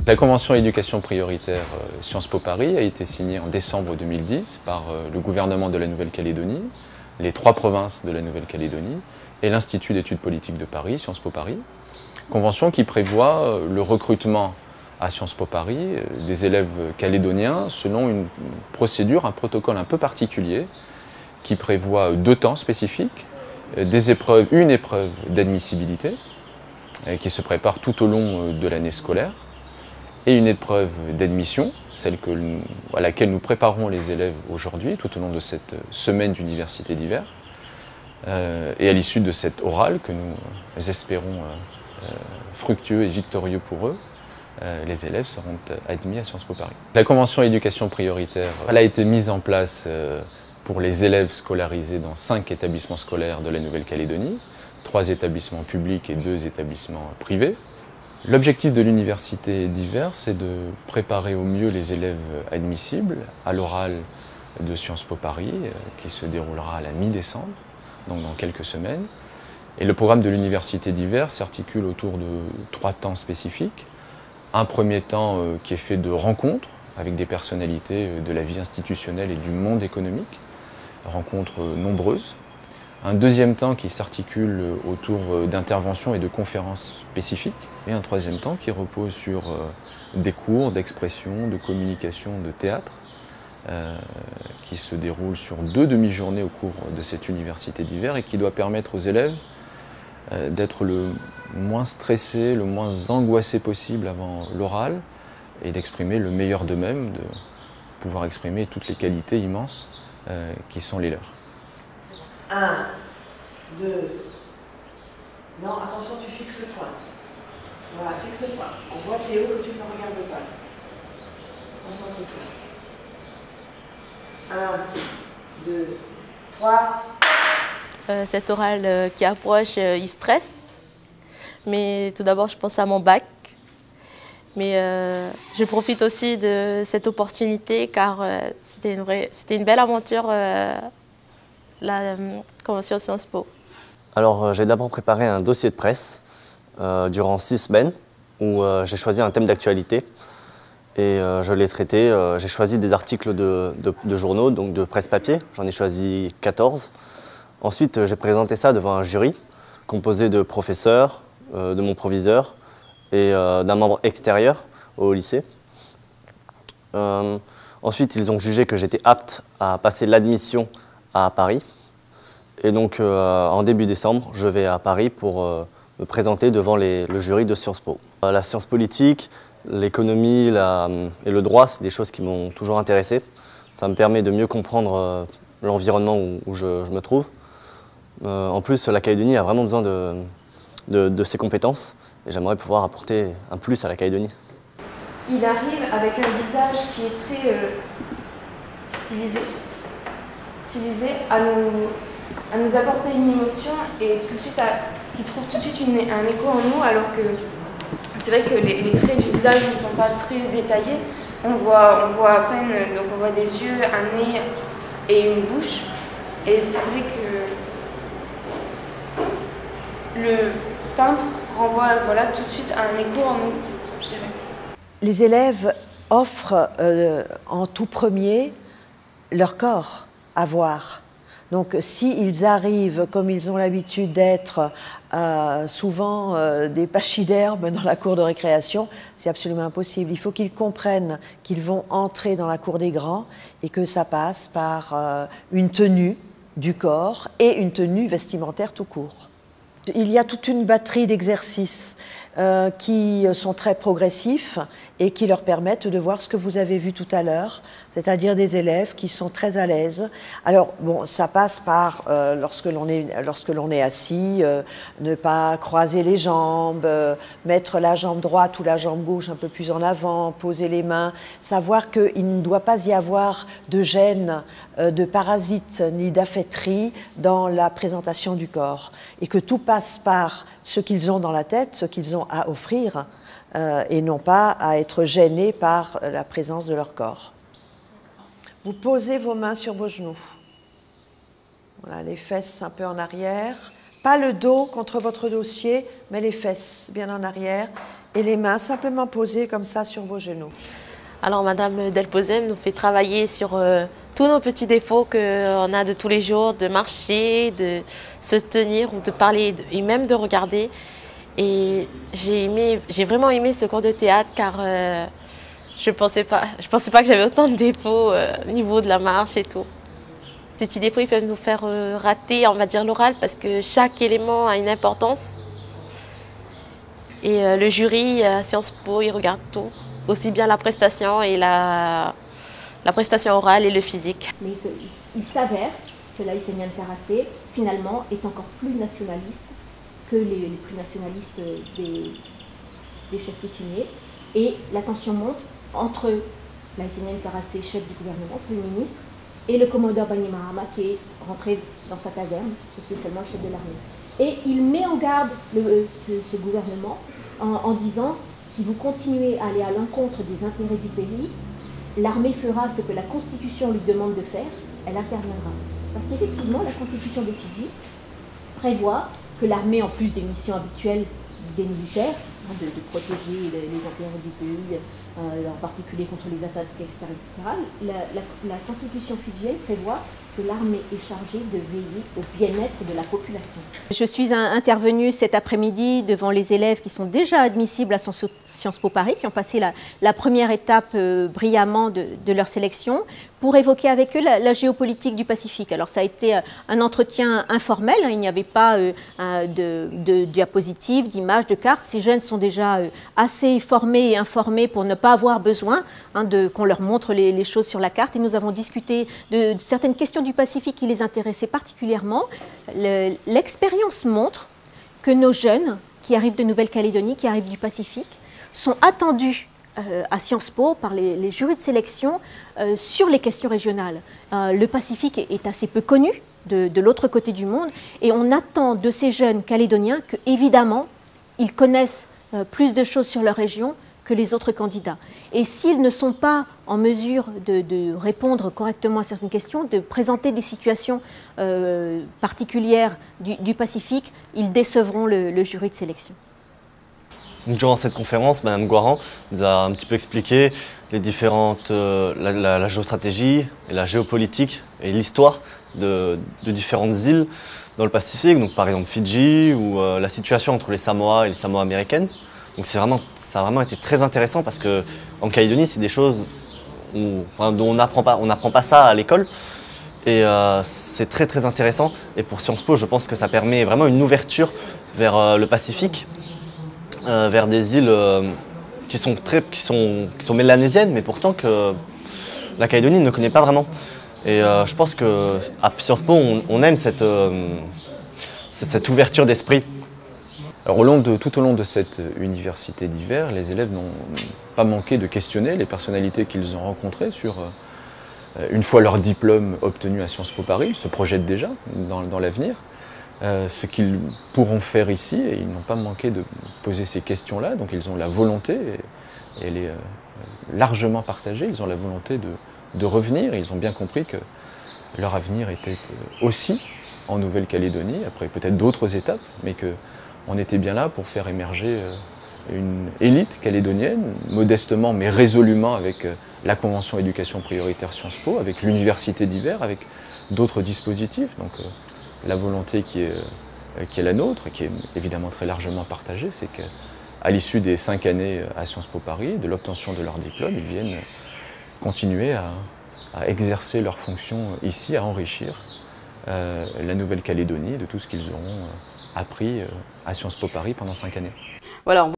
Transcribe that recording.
La convention éducation prioritaire Sciences Po Paris a été signée en décembre 2010 par le gouvernement de la Nouvelle-Calédonie, les 3 provinces de la Nouvelle-Calédonie et l'Institut d'études politiques de Paris, Sciences Po Paris. Convention qui prévoit le recrutement à Sciences Po Paris des élèves calédoniens selon une procédure, un protocole un peu particulier qui prévoit 2 temps spécifiques, une épreuve d'admissibilité qui se prépare tout au long de l'année scolaire et une épreuve d'admission, celle à laquelle nous préparons les élèves aujourd'hui tout au long de cette semaine d'université d'hiver. Et à l'issue de cette orale que nous espérons fructueux et victorieux pour eux, les élèves seront admis à Sciences Po Paris. La convention éducation prioritaire elle a été mise en place pour les élèves scolarisés dans 5 établissements scolaires de la Nouvelle-Calédonie, 3 établissements publics et 2 établissements privés. L'objectif de l'université d'hiver, c'est de préparer au mieux les élèves admissibles à l'oral de Sciences Po Paris, qui se déroulera à la mi-décembre, donc dans quelques semaines. Et le programme de l'université d'hiver s'articule autour de 3 temps spécifiques. Un premier temps qui est fait de rencontres avec des personnalités de la vie institutionnelle et du monde économique, rencontres nombreuses. Un deuxième temps qui s'articule autour d'interventions et de conférences spécifiques. Et un troisième temps qui repose sur des cours d'expression, de communication, de théâtre, qui se déroulent sur 2 demi-journées au cours de cette université d'hiver et qui doit permettre aux élèves d'être le moins stressés, le moins angoissés possible avant l'oral et d'exprimer le meilleur d'eux-mêmes, de pouvoir exprimer toutes les qualités immenses qui sont les leurs. 1, 2, non, attention, tu fixes le point. Voilà, fixe le point. On voit Théo que tu ne regardes pas. Concentre-toi. 1, 2, 3. Cet oral qui approche, il stresse. Mais tout d'abord, je pense à mon bac. Mais je profite aussi de cette opportunité car c'était une belle aventure, la convention Sciences Po. Alors, j'ai d'abord préparé un dossier de presse durant 6 semaines où j'ai choisi un thème d'actualité et je l'ai traité. J'ai choisi des articles de journaux, donc de presse papier. J'en ai choisi 14. Ensuite, j'ai présenté ça devant un jury composé de professeurs, de mon proviseur et d'un membre extérieur au lycée. Ensuite, ils ont jugé que j'étais apte à passer l'admission à Paris. Et donc, en début décembre, je vais à Paris pour me présenter devant le jury de Sciences Po. La science politique, l'économie et le droit, c'est des choses qui m'ont toujours intéressé. Ça me permet de mieux comprendre l'environnement où je me trouve. En plus, la Calédonie a vraiment besoin de ses compétences et j'aimerais pouvoir apporter un plus à la Calédonie. Il arrive avec un visage qui est très stylisé à nous apporter une émotion et tout de suite qui trouve tout de suite un écho en nous, alors que c'est vrai que les traits du visage ne sont pas très détaillés. On voit à peine, donc on voit des yeux, un nez et une bouche. Et c'est vrai que le peintre renvoie tout de suite un écho en nous, je dirais. Les élèves offrent en tout premier leur corps à voir. Donc s'ils arrivent, comme ils ont l'habitude d'être, souvent des pachydermes dans la cour de récréation, c'est absolument impossible. Il faut qu'ils comprennent qu'ils vont entrer dans la cour des grands et que ça passe par une tenue du corps et une tenue vestimentaire tout court. Il y a toute une batterie d'exercices qui sont très progressifs et qui leur permettent de voir ce que vous avez vu tout à l'heure, c'est-à-dire des élèves qui sont très à l'aise. Alors, bon, ça passe par, lorsque l'on est assis, ne pas croiser les jambes, mettre la jambe droite ou la jambe gauche un peu plus en avant, poser les mains, savoir qu'il ne doit pas y avoir de gêne, de parasites ni d'affaîtrie dans la présentation du corps, et que tout passe par ce qu'ils ont dans la tête, ce qu'ils ont à offrir, et non pas à être gênés par la présence de leur corps. Vous posez vos mains sur vos genoux. Voilà, les fesses un peu en arrière. Pas le dos contre votre dossier, mais les fesses bien en arrière. Et les mains simplement posées comme ça sur vos genoux. Alors Madame Delposem nous fait travailler sur tous nos petits défauts qu'on a de tous les jours, de marcher, de se tenir ou de parler et même de regarder. Et j'ai vraiment aimé ce cours de théâtre car je pensais pas que j'avais autant de défauts au niveau de la marche et tout. Ces petits défauts ils peuvent nous faire rater, on va dire, l'oral parce que chaque élément a une importance. Et le jury à Sciences Po, il regarde tout, aussi bien la prestation et la prestation orale et le physique. Mais il s'avère que l'AS Niane Karassé, finalement, est encore plus nationaliste que les plus nationalistes des chefs coutumiers. Et la tension monte entre l'AS Niane Karassé, chef du gouvernement, Premier ministre, et le commandeur Bani Mahama qui est rentré dans sa caserne, et qui est seulement le chef de l'armée. Et il met en garde ce gouvernement en disant « si vous continuez à aller à l'encontre des intérêts du pays, l'armée fera ce que la Constitution lui demande de faire, elle interviendra. » Parce qu'effectivement, la Constitution de Fidji prévoit que l'armée, en plus des missions habituelles des militaires, de protéger les intérêts du pays, en particulier contre les attaques extérieures, etc., la Constitution fidjienne prévoit que l'armée est chargée de veiller au bien-être de la population. Je suis intervenue cet après-midi devant les élèves qui sont déjà admissibles à Sciences Po Paris, qui ont passé la première étape brillamment de leur sélection, pour évoquer avec eux la géopolitique du Pacifique. Alors ça a été un entretien informel, hein, il n'y avait pas de diapositives, d'images, de cartes. Ces jeunes sont déjà assez formés et informés pour ne pas avoir besoin qu'on leur montre les choses sur la carte. Et nous avons discuté de certaines questions du Pacifique qui les intéressaient particulièrement. L'expérience montre que nos jeunes qui arrivent de Nouvelle-Calédonie, qui arrivent du Pacifique, sont attendus à Sciences Po par les jurys de sélection sur les questions régionales. Le Pacifique est assez peu connu de l'autre côté du monde et on attend de ces jeunes calédoniens que, évidemment, ils connaissent plus de choses sur leur région que les autres candidats. Et s'ils ne sont pas en mesure de répondre correctement à certaines questions, de présenter des situations particulières du Pacifique, ils décevront le jury de sélection. Durant cette conférence, Mme Guaran nous a un petit peu expliqué les différentes, la géostratégie et la géopolitique et l'histoire de différentes îles dans le Pacifique, donc par exemple Fidji ou la situation entre les Samoa et les Samoa américaines. Donc ça a vraiment été très intéressant parce qu'en Calédonie, c'est des choses dont on n'apprend pas ça à l'école. Et c'est très très intéressant. Et pour Sciences Po, je pense que ça permet vraiment une ouverture vers le Pacifique. Vers des îles qui sont mélanésiennes, mais pourtant que la Calédonie ne connaît pas vraiment. Et je pense qu'à Sciences Po, on aime cette ouverture d'esprit. Alors tout au long de cette université d'hiver, les élèves n'ont pas manqué de questionner les personnalités qu'ils ont rencontrées sur, une fois leur diplôme obtenu à Sciences Po Paris, ils se projettent déjà dans l'avenir. Ce qu'ils pourront faire ici, et ils n'ont pas manqué de poser ces questions-là, donc ils ont la volonté, et elle est largement partagée, ils ont la volonté de revenir, et ils ont bien compris que leur avenir était aussi en Nouvelle-Calédonie, après peut-être d'autres étapes, mais qu'on était bien là pour faire émerger une élite calédonienne, modestement mais résolument avec la Convention éducation prioritaire Sciences Po, avec l'université d'hiver, avec d'autres dispositifs. Donc, la volonté qui est la nôtre, qui est évidemment très largement partagée, c'est qu'à l'issue des 5 années à Sciences Po Paris, de l'obtention de leur diplôme, ils viennent continuer à exercer leurs fonctions ici, à enrichir la Nouvelle-Calédonie de tout ce qu'ils auront appris à Sciences Po Paris pendant 5 années. Voilà.